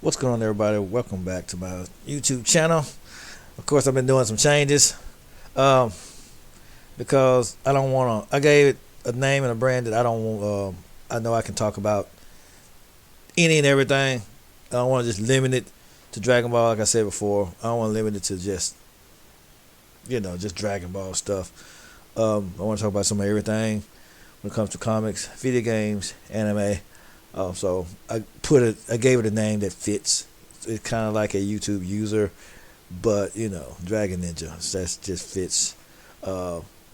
What's going on, everybody? Welcome back to my YouTube channel. Of course, I've been doing some changes um, because I don't want to. I gave it a name and a brand that I don't want. I know I can talk about any and everything. I don't want to just limit it to Dragon Ball, like I said before. I don't want to limit it to just just Dragon Ball stuff. I want to talk about some of everything when it comes to comics, video games, anime. So I gave it a name that fits. It's kind of like a YouTube user, but Dragon Ninja. That just fits.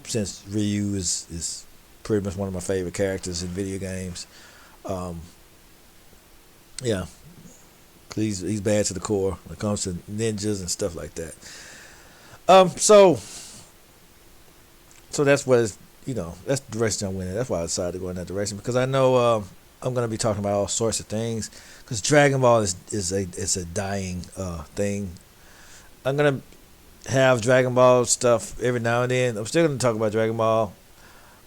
Since Ryu is pretty much one of my favorite characters in video games. Yeah, he's bad to the core when it comes to ninjas and stuff like that. So that's what that's the direction I'm winning. That's why I decided to go in that direction, because I know I'm gonna be talking about all sorts of things, because Dragon Ball is a dying thing. I'm gonna have Dragon Ball stuff every now and then. I'm still gonna talk about Dragon Ball,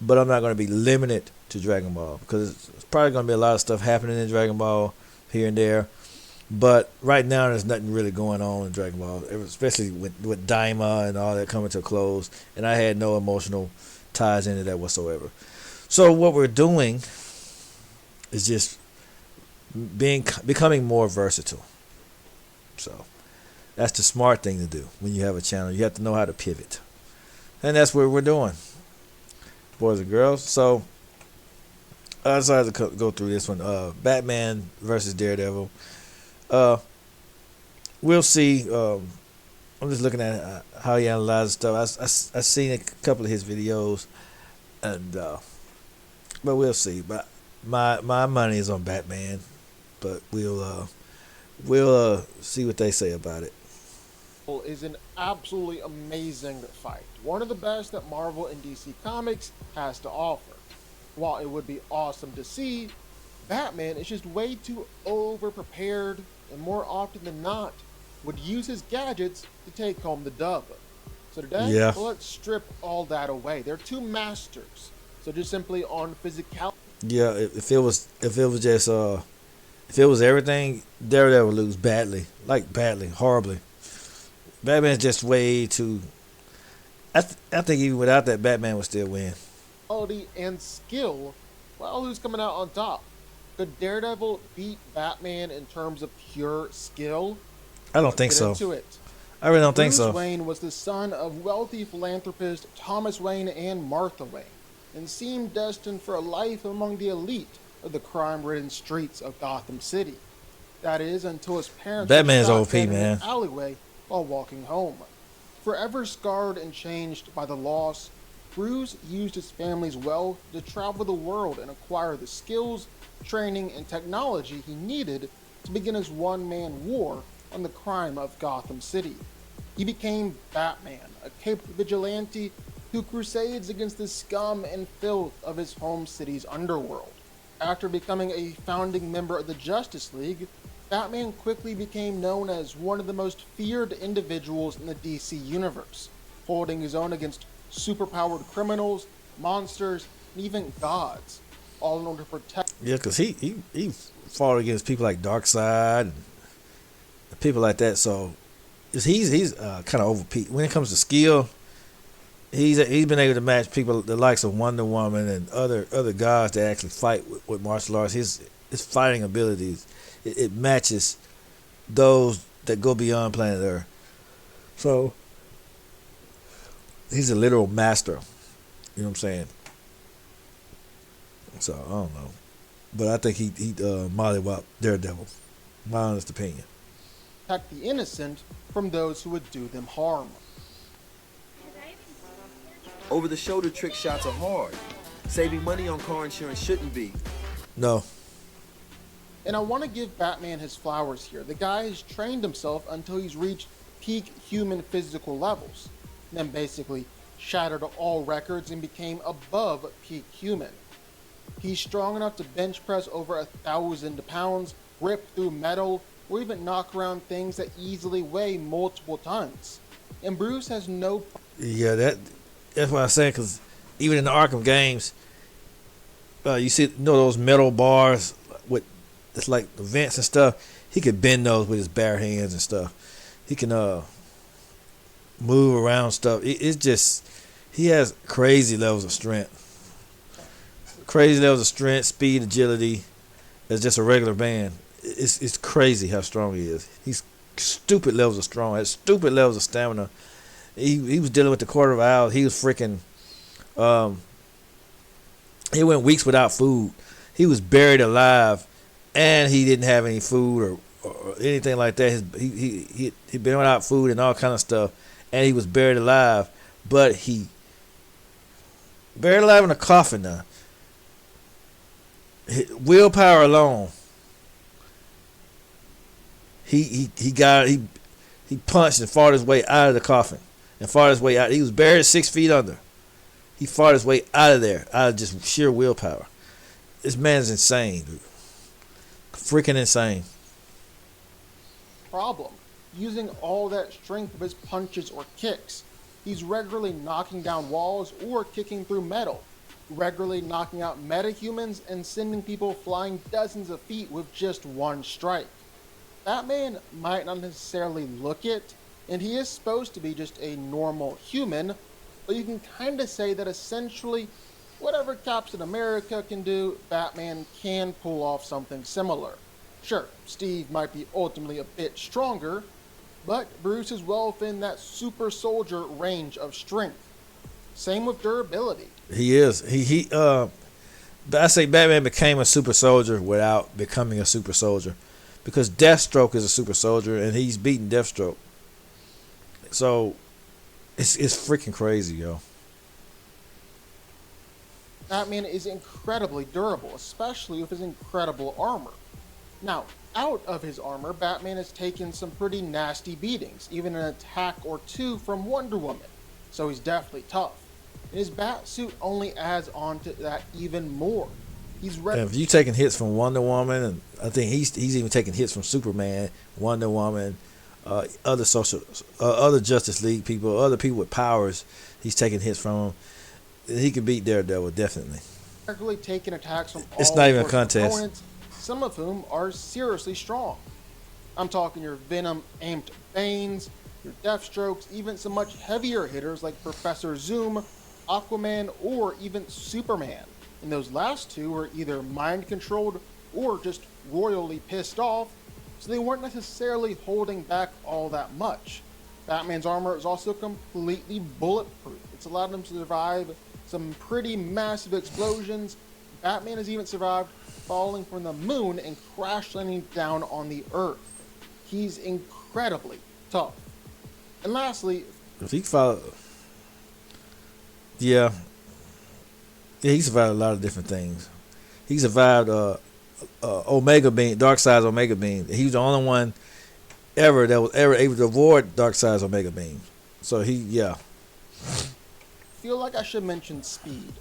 but I'm not gonna be limited to Dragon Ball, because it's probably gonna be a lot of stuff happening in Dragon Ball here and there. But right now, there's nothing really going on in Dragon Ball, especially with Daima and all that coming to a close. And I had no emotional ties into that whatsoever. So what we're doing is just becoming more versatile. So that's the smart thing to do when you have a channel. You have to know how to pivot, and that's what we're doing, boys and girls. So I decided to go through this one. Batman versus Daredevil. We'll see. I'm just looking at how he analyzes stuff. I seen a couple of his videos, and but we'll see. But my money is on Batman, but we'll see what they say about it. Is an absolutely amazing fight. One of the best that Marvel and DC Comics has to offer. While it would be awesome to see, Batman is just way too over-prepared, and more often than not would use his gadgets to take home the dub. So today, Yeah. let's strip all that away. They're two masters. So just simply on physicality. Yeah, if it was just if it was everything, Daredevil would lose badly, horribly. Batman's just way too. I think even without that, Batman would still win. And skill, well, who's coming out on top? Could Daredevil beat Batman in terms of pure skill? I don't Let's think get so. into it. I really don't think Bruce so. Wayne was the son of wealthy philanthropist Thomas Wayne and Martha Wayne, and seemed destined for a life among the elite of the crime-ridden streets of Gotham City. That is, until his parents were Batman's shot OP, dead in man. an alleyway while walking home. Forever scarred and changed by the loss, Bruce used his family's wealth to travel the world and acquire the skills, training, and technology he needed to begin his one-man war on the crime of Gotham City. He became Batman, a caped vigilante who crusades against the scum and filth of his home city's underworld. After becoming a founding member of the Justice League, Batman quickly became known as one of the most feared individuals in the DC universe, holding his own against superpowered criminals, monsters, and even gods, all in order to protect. Yeah, because he fought against people like Darkseid and people like that. So he's kind of overpeaked when it comes to skill. He's been able to match people the likes of Wonder Woman and other guys that actually fight with martial arts. His fighting abilities it matches those that go beyond planet Earth. So he's a literal master. You know what I'm saying? So I don't know, but I think he mollywopped Daredevil. My honest opinion. Protect the innocent from those who would do them harm. Over-the-shoulder trick shots are hard. Saving money on car insurance shouldn't be. No. And I want to give Batman his flowers here. The guy has trained himself until he's reached peak human physical levels, then basically shattered all records and became above peak human. He's strong enough to bench press over 1,000 pounds, rip through metal, or even knock around things that easily weigh multiple tons. And Bruce has no. Yeah, that's what I'm saying. Because even in the Arkham games, you see those metal bars with it's like the vents and stuff. He could bend those with his bare hands and stuff. He can move around stuff. It's just he has crazy levels of strength. Crazy levels of strength, speed, agility. As just a regular man, it's crazy how strong he is. He's stupid levels of strong. Has stupid levels of stamina. He was dealing with the quarter of hours. He was freaking. He went weeks without food. He was buried alive, and he didn't have any food or anything like that. He'd been without food and all kind of stuff, and he was buried alive. But he buried alive in a coffin now. Willpower alone. He punched and fought his way out of the coffin and fought his way out. He was buried 6 feet under. He fought his way out of there out of just sheer willpower. This man's insane, dude. Freaking insane. Problem. Using all that strength of his punches or kicks. He's regularly knocking down walls or kicking through metal. Regularly knocking out metahumans and sending people flying dozens of feet with just one strike. Batman might not necessarily look it, and he is supposed to be just a normal human, but you can kind of say that essentially whatever Captain America can do, Batman can pull off something similar. Sure, Steve might be ultimately a bit stronger, but Bruce is well within that super soldier range of strength. Same with durability. He is. I say Batman became a super soldier without becoming a super soldier, because Deathstroke is a super soldier and he's beating Deathstroke. So it's freaking crazy, yo. Batman is incredibly durable, especially with his incredible armor. Now, out of his armor, Batman has taken some pretty nasty beatings, even an attack or two from Wonder Woman, so he's definitely tough. And his bat suit only adds on to that even more. He's ready. If you taking hits from Wonder Woman, and I think he's even taking hits from Superman, Wonder Woman, other Justice League people, other people with powers, he's taking hits from them. He can beat Daredevil definitely. Regularly taking attacks from It's all not even a sorts of contest. opponents, some of whom are seriously strong. I'm talking your Venom-amped Banes, your Deathstrokes, even some much heavier hitters like Professor Zoom, Aquaman, or even Superman. And those last two were either mind-controlled or just royally pissed off, so they weren't necessarily holding back all that much. Batman's armor is also completely bulletproof. It's allowed him to survive some pretty massive explosions. Batman has even survived falling from the moon and crash landing down on the Earth. He's incredibly tough. And lastly, If he followed, yeah, he survived a lot of different things. He survived Omega Beam, Darkseid's Omega Beam. He was the only one ever that was ever able to avoid Darkseid's Omega Beam. So yeah. feel like I should mention speed.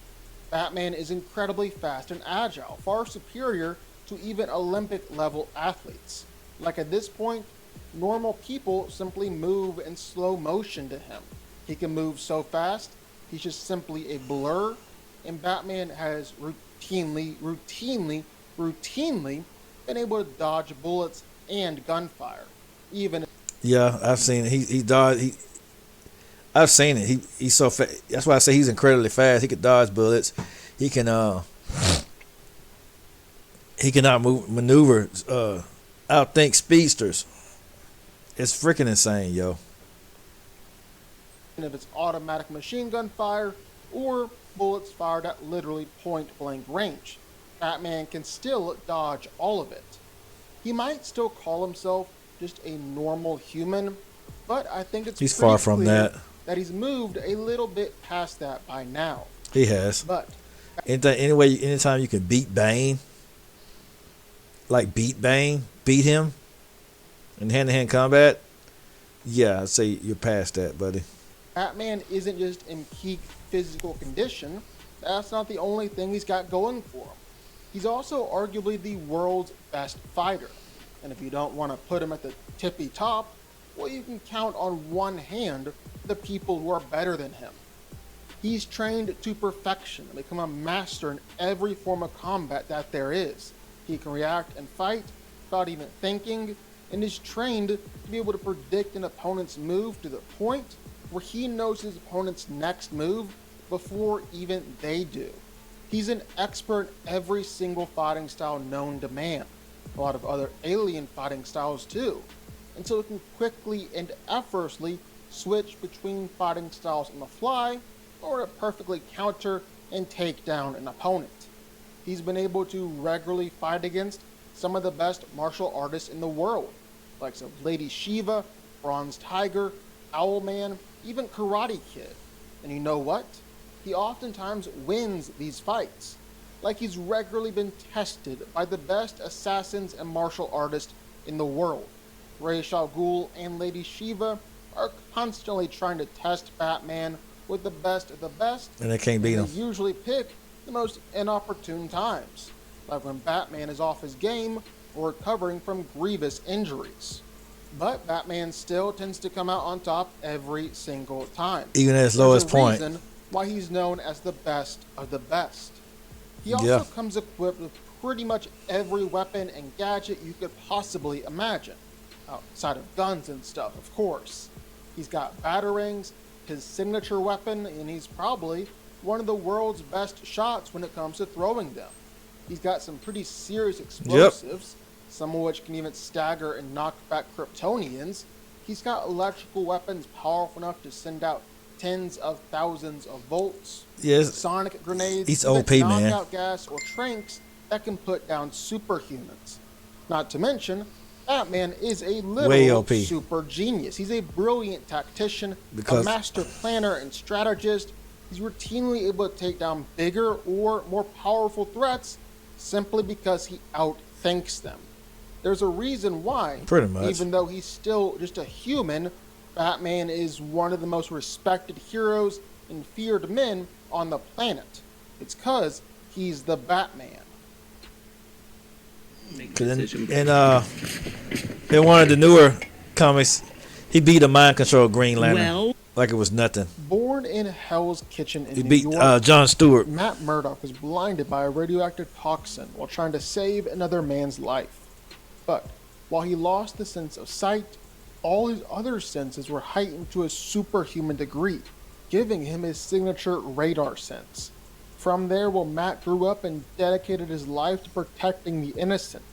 Batman is incredibly fast and agile, far superior to even Olympic level athletes. Like at this point, normal people simply move in slow motion to him. He can move so fast, he's just simply a blur, and Batman has routinely been able to dodge bullets and gunfire. Yeah, I've seen it. He dodged. I've seen it. He's so fast. That's why I say he's incredibly fast. He can dodge bullets. He can maneuver, outthink speedsters. It's freaking insane, yo. If it's automatic machine gun fire or bullets fired at literally point blank range, Batman can still dodge all of it. He might still call himself just a normal human, but I think he's far from that he's moved a little bit past that by now. He has. But anytime you can beat Bane, beat him in hand-to-hand combat, yeah, I'd say you're past that, buddy. Batman isn't just in peak physical condition. That's not the only thing he's got going for him. He's also arguably the world's best fighter. And if you don't want to put him at the tippy top, well, you can count on one hand the people who are better than him. He's trained to perfection and become a master in every form of combat that there is. He can react and fight without even thinking, and is trained to be able to predict an opponent's move to the point where he knows his opponent's next move before even they do. He's an expert in every single fighting style known to man, a lot of other alien fighting styles too, and so it can quickly and effortlessly switch between fighting styles on the fly or to perfectly counter and take down an opponent. He's been able to regularly fight against some of the best martial artists in the world, like Lady Shiva, Bronze Tiger, Owlman, even Karate Kid. And you know what? He oftentimes wins these fights, like he's regularly been tested by the best assassins and martial artists in the world. Ra's al Ghul and Lady Shiva are constantly trying to test Batman with the best of the best, and they can't beat him. They usually pick the most inopportune times, like when Batman is off his game or recovering from grievous injuries. But Batman still tends to come out on top every single time, even at his lowest point. Reason why he's known as the best of the best. He also comes equipped with pretty much every weapon and gadget you could possibly imagine, outside of guns and stuff, of course. He's got batarangs, his signature weapon, and he's probably one of the world's best shots when it comes to throwing them. He's got some pretty serious explosives, some of which can even stagger and knock back Kryptonians. He's got electrical weapons powerful enough to send out tens of thousands of volts. Yes. Sonic grenades, he's OP, man. knockout gas, or tranks that can put down superhumans. Not to mention, Batman is a literal super genius. He's a brilliant tactician, a master planner and strategist. He's routinely able to take down bigger or more powerful threats simply because he outthinks them. There's a reason why, pretty much, even though he's still just a human, Batman is one of the most respected heroes and feared men on the planet. It's because he's the Batman. In one of the newer comics, he beat a mind controlled Green Lantern like it was nothing. Born in Hell's Kitchen in He New beat York, John Stewart. Matt Murdock was blinded by a radioactive toxin while trying to save another man's life. But while he lost the sense of sight, all his other senses were heightened to a superhuman degree, giving him his signature radar sense. From there, Matt grew up and dedicated his life to protecting the innocent,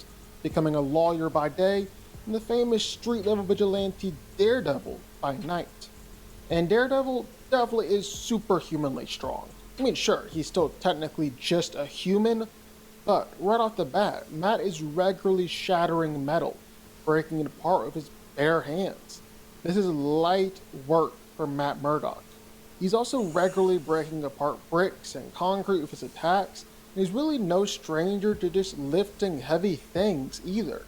becoming a lawyer by day and the famous street-level vigilante Daredevil by night. And Daredevil definitely is superhumanly strong. I mean, sure, he's still technically just a human, but right off the bat, Matt is regularly shattering metal, breaking it apart with his bare hands. This is light work for Matt Murdock. He's also regularly breaking apart bricks and concrete with his attacks, and he's really no stranger to just lifting heavy things either.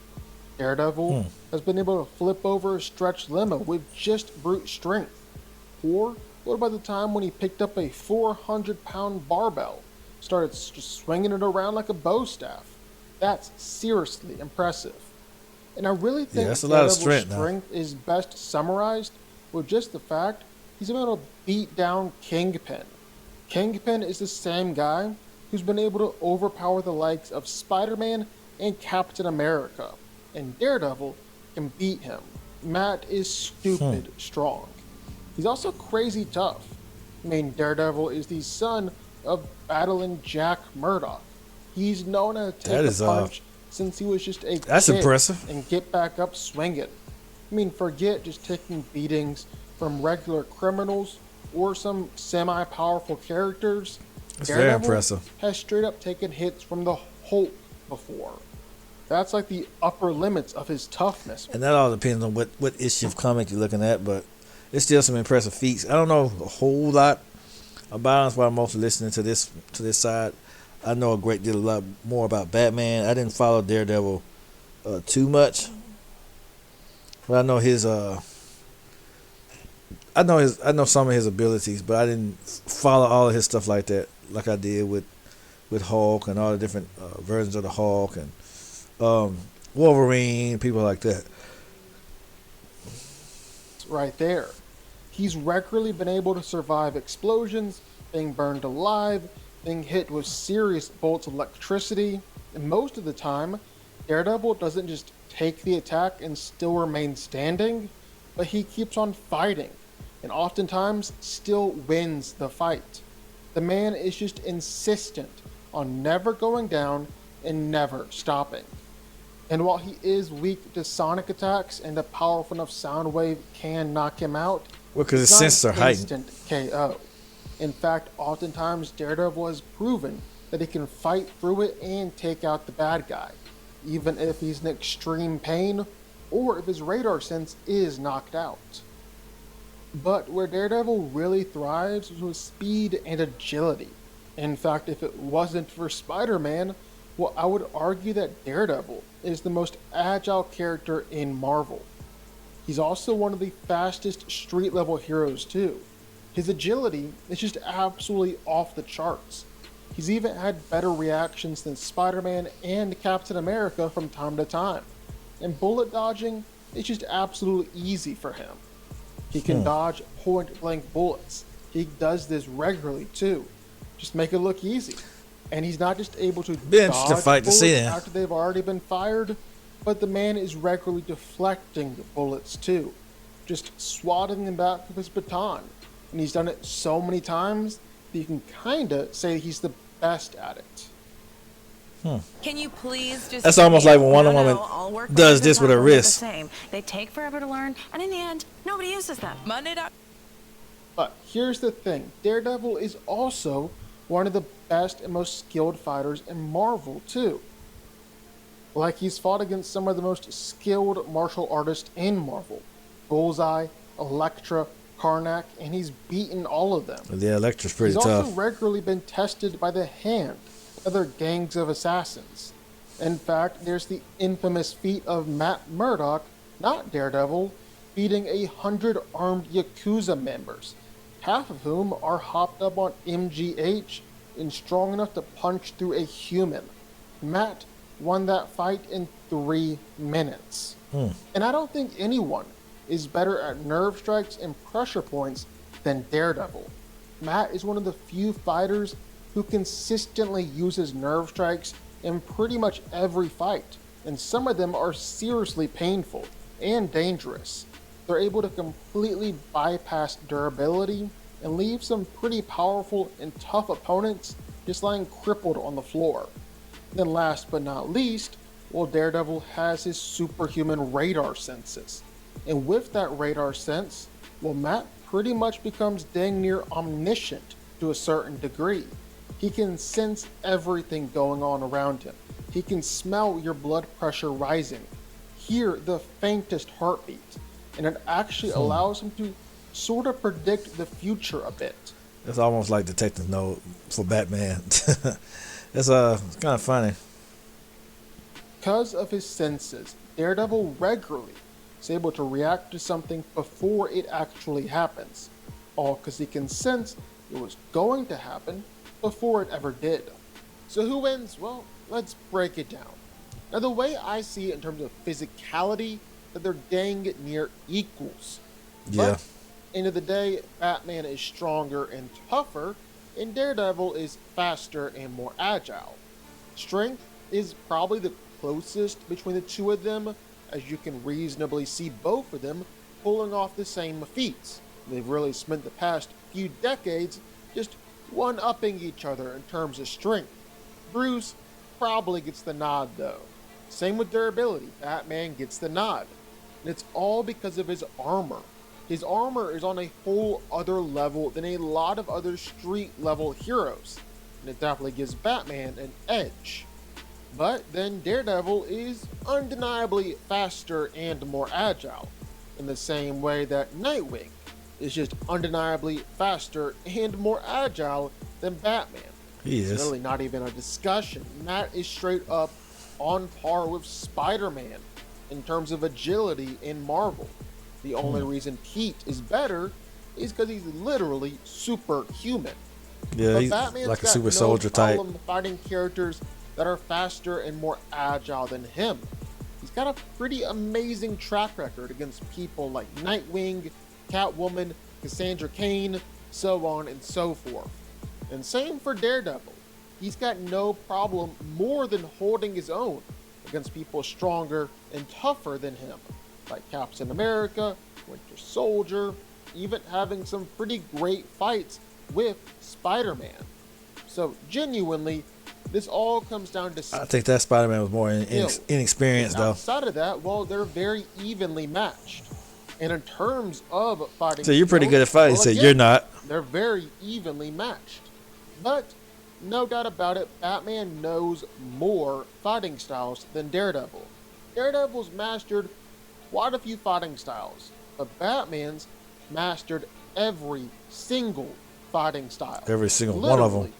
Daredevil has been able to flip over a stretched limo with just brute strength. Or what about the time when he picked up a 400-pound barbell, started just swinging it around like a bow staff? That's seriously impressive. And I really think Daredevil's strength is best summarized with just the fact he's been able to beat down Kingpin. Kingpin is the same guy who's been able to overpower the likes of Spider-Man and Captain America. And Daredevil can beat him. Matt is stupid strong. He's also crazy tough. I mean, Daredevil is the son of battling Jack Murdock. He's known to take a punch since he was just a kid impressive. And get back up swinging. I mean, forget just taking beatings from regular criminals or some semi-powerful characters. That's very impressive. Has straight up taken hits from the Hulk before. That's like the upper limits of his toughness. And that all depends on what issue of comic you're looking at, but it's still some impressive feats. I don't know a whole lot about him. That's why I'm mostly listening to this side. I know a lot more about Batman. I didn't follow Daredevil too much, but I know his. I know some of his abilities, but I didn't follow all of his stuff like that, like I did with Hulk and all the different versions of the Hulk and Wolverine, people like that. Right there. He's regularly been able to survive explosions, being burned alive, being hit with serious bolts of electricity, And most of the time, Daredevil doesn't just take the attack and still remain standing, but he keeps on fighting, and oftentimes still wins the fight. The man is just insistent on never going down and never stopping. And while he is weak to sonic attacks and a powerful enough sound wave can knock him out, Well, because his it's not senses are an heightened. instant KO. In fact, oftentimes Daredevil has proven that he can fight through it and take out the bad guy, even if he's in extreme pain or if his radar sense is knocked out. But where Daredevil really thrives is with speed and agility. In fact, if it wasn't for Spider-Man, well, I would argue that Daredevil is the most agile character in Marvel. He's also one of the fastest street-level heroes too. His agility is just absolutely off the charts. He's even had better reactions than Spider-Man and Captain America from time to time. And bullet dodging is just absolutely easy for him. He can dodge point-blank bullets. He does this regularly too. Just make it look easy. And he's not just able to Be interesting dodge fight to bullets see then. after they've already been fired, but the man is regularly deflecting bullets too. Just swatting them back with his baton. And he's done it so many times that you can kinda say he's the best at it. Can you please just? That's almost like when Wonder No, Woman all work does weapons this are with her not always wrist. The same. They take forever to learn, and in the end, nobody uses them. Monday. But here's the thing, Daredevil is also one of the best and most skilled fighters in Marvel too. Like, he's fought against some of the most skilled martial artists in Marvel. Bullseye, Elektra, Karnak, and he's beaten all of them. Yeah, Elektra's pretty He's tough. also regularly been tested by the Hand, other gangs of assassins. In fact, there's the infamous feat of Matt Murdock, not Daredevil, beating 100 armed Yakuza members, half of whom are hopped up on MGH and strong enough to punch through a human. Matt won that fight in 3 minutes. And I don't think anyone is better at nerve strikes and pressure points than Daredevil. Matt is one of the few fighters who consistently uses nerve strikes in pretty much every fight, and some of them are seriously painful and dangerous. They're able to completely bypass durability and leave some pretty powerful and tough opponents just lying crippled on the floor. Then last but not least, well, Daredevil has his superhuman radar senses. And with that radar sense, well, Matt pretty much becomes dang near omniscient to a certain degree. He can sense everything going on around him. He can smell your blood pressure rising, hear the faintest heartbeat, and it actually allows him to sort of predict the future a bit. It's almost like Detective Note for Batman. It's kind of funny. Because of his senses, Daredevil regularly is able to react to something before it actually happens, all because he can sense it was going to happen before it ever did. So who wins? Well, let's break it down. Now, the way I see it in terms of physicality, that they're dang near equals. Yeah. But end of the day, Batman is stronger and tougher, and Daredevil is faster and more agile. Strength is probably the closest between the two of them, as you can reasonably see both of them pulling off the same feats. They've really spent the past few decades just one-upping each other in terms of strength. Bruce probably gets the nod though. Same with durability, Batman gets the nod. And it's all because of his armor. His armor is on a whole other level than a lot of other street level heroes. And it definitely gives Batman an edge. But then Daredevil is undeniably faster and more agile, in the same way that Nightwing is just undeniably faster and more agile than Batman. He It's is. really not even a discussion. That is straight up on par with Spider-Man in terms of agility in Marvel. The only reason Pete is better is because he's literally superhuman. Yeah, But he's Batman's like a got super no soldier type. problem fighting characters that are faster and more agile than him. He's got a pretty amazing track record against people like Nightwing, Catwoman, Cassandra Cain, so on and so forth. And same for Daredevil. he's got no problem more than holding his own against people stronger and tougher than him, like Captain America, Winter Soldier, even having some pretty great fights with Spider-Man. So genuinely, this all comes down to I think that Spider-Man was more inexperienced, though. Outside of that, well, they're very evenly matched. And in terms of fighting, So you're pretty good at fighting. well, So again, you're not. they're very evenly matched. But no doubt about it, Batman knows more fighting styles than Daredevil. Daredevil's mastered quite a few fighting styles, but Batman's mastered every single fighting style. Every single one of them. Literally,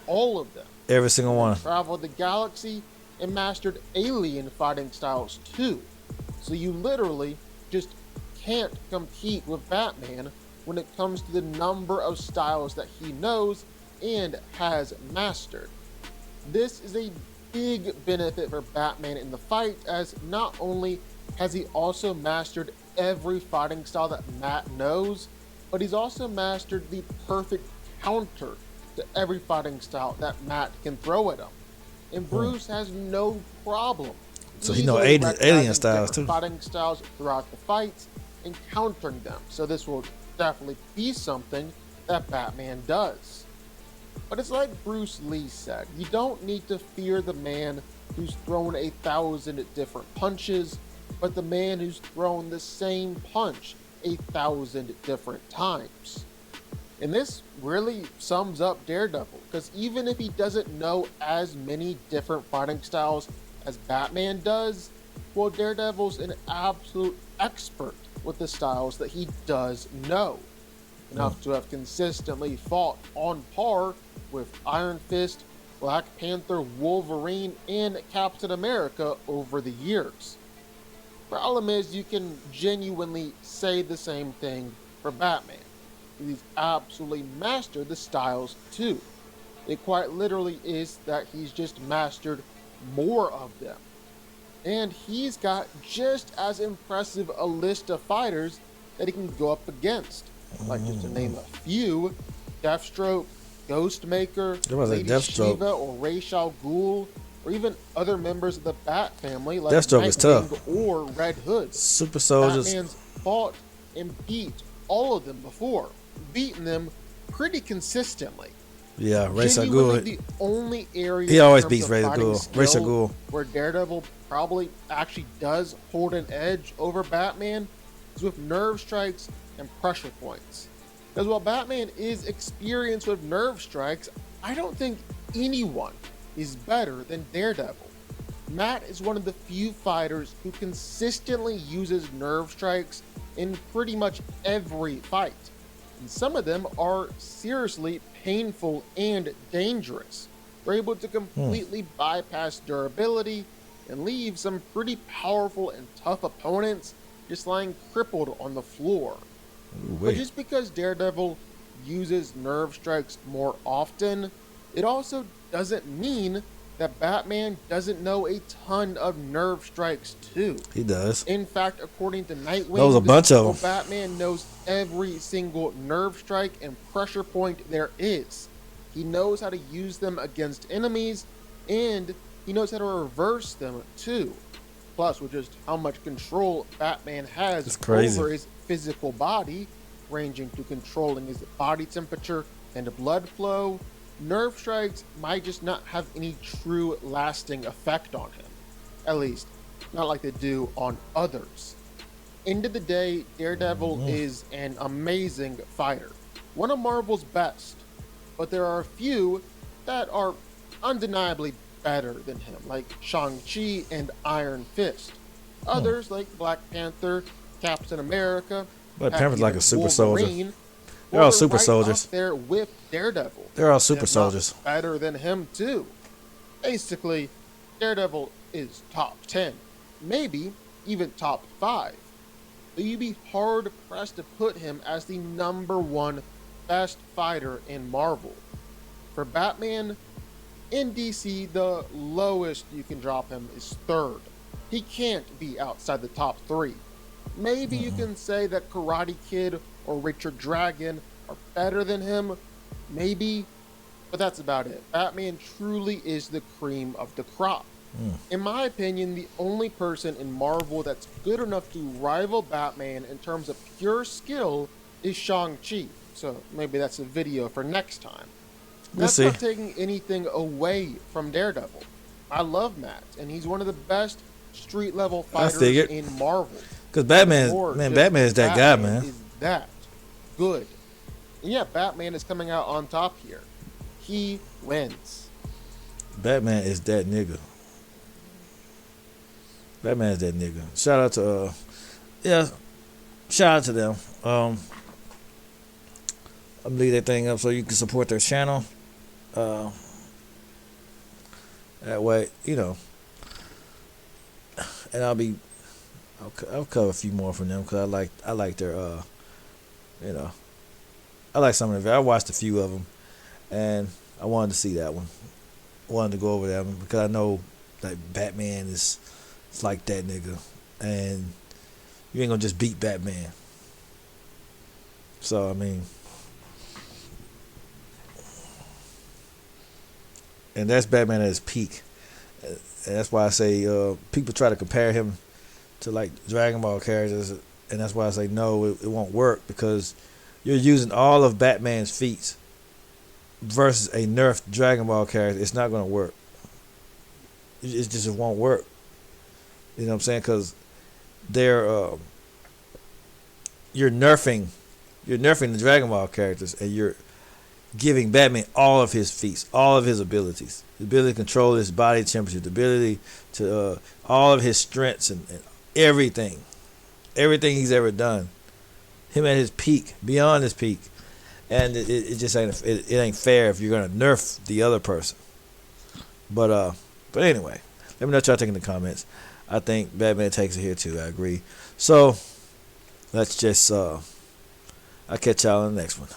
all of them. Every single one. Traveled the galaxy and mastered alien fighting styles too. So you literally just can't compete with Batman when it comes to the number of styles that he knows and has mastered. This is a big benefit for Batman in the fight, as not only has he also mastered every fighting style that Matt knows, but he's also mastered the perfect counter to every fighting style that Matt can throw at him. And Bruce has no problem. So he knows easily alien recognizing styles different too. fighting styles throughout the fights and countering them. So this will definitely be something that Batman does. But it's like Bruce Lee said, you don't need to fear the man who's thrown 1,000 different punches, but the man who's thrown the same punch 1,000 different times. And this really sums up Daredevil, because even if he doesn't know as many different fighting styles as Batman does, well, Daredevil's an absolute expert with the styles that he does know. Enough to have consistently fought on par with Iron Fist, Black Panther, Wolverine, and Captain America over the years. Problem is, you can genuinely say the same thing for Batman. He's absolutely mastered the styles too. It quite literally is that he's just mastered more of them. And he's got just as impressive a list of fighters that he can go up against. Like, just to name a few: Deathstroke, Ghostmaker, Lady Shiva, or Ra's al Ghul, or even other members of the Bat family like Deathstroke is tough. or Red Hood. Super soldiers. Batman's fought and beat all of them before, beaten them pretty consistently. Yeah, Ra's al Genuinely Ghul. the only area He always in terms beats of Ra's al fighting Ghul. Ra's al skill Ghul. where Daredevil probably actually does hold an edge over Batman is with nerve strikes and pressure points. Because while Batman is experienced with nerve strikes, I don't think anyone is better than Daredevil. Matt is one of the few fighters who consistently uses nerve strikes in pretty much every fight. And some of them are seriously painful and dangerous. They're able to completely bypass durability and leave some pretty powerful and tough opponents just lying crippled on the floor. But just because Daredevil uses nerve strikes more often, it also doesn't mean that Batman doesn't know a ton of nerve strikes too. He does. In fact, according to Nightwing, There was a bunch of them. Batman knows every single nerve strike and pressure point there is. He knows how to use them against enemies, and he knows how to reverse them too. Plus, with just how much control Batman has over his physical body, ranging to controlling his body temperature and blood flow, nerve strikes might just not have any true lasting effect on him. At least, not like they do on others. End of the day, Daredevil is an amazing fighter. One of Marvel's best. But there are a few that are undeniably better than him, like Shang-Chi and Iron Fist. Others, like Black Panther, Captain America, Black Panther's like a super Wolverine, soldier. They're all were super right soldiers. up there with Daredevil. They're all super If not soldiers. better than him too. Basically, Daredevil is top 10, maybe even top 5. But you'd be hard pressed to put him as the #1 best fighter in Marvel. For Batman, in DC, the lowest you can drop him is 3rd. He can't be outside the top 3. Maybe you can say that Karate Kid or Richard Dragon are better than him, maybe, but that's about it. Batman truly is the cream of the crop. In my opinion, the only person in Marvel that's good enough to rival Batman in terms of pure skill is Shang-Chi. So maybe that's a video for next time. That's not taking anything away from Daredevil. I love Matt, and he's one of the best street level fighters in Marvel. Because Batman is that guy, man. Is that good? And yeah, Batman is coming out on top here. He wins. Batman is that nigga. Batman is that nigga. Shout out to shout out to them. I'm gonna leave that thing up so you can support their channel. That way, you know. And I'll cover a few more from them because I like their you know, I like some of them. I watched a few of them, and I wanted to see that one. I wanted to go over that one because I know that Batman is like that nigga, and you ain't gonna just beat Batman. So I mean, and that's Batman at his peak, and that's why I say people try to compare him to like Dragon Ball characters, and that's why I say no, it won't work because you're using all of Batman's feats versus a nerfed Dragon Ball character. It's not gonna work. It just won't work. You know what I'm saying? Because they're you're nerfing the Dragon Ball characters, and you're giving Batman all of his feats, all of his abilities, the ability to control his body temperature, the ability to all of his strengths and everything he's ever done. Him at his peak, beyond his peak, and it just ain't fair if you're gonna nerf the other person. But anyway, let me know what y'all think in the comments. I think Batman takes it here too. I agree. So let's just I'll catch y'all in the next one.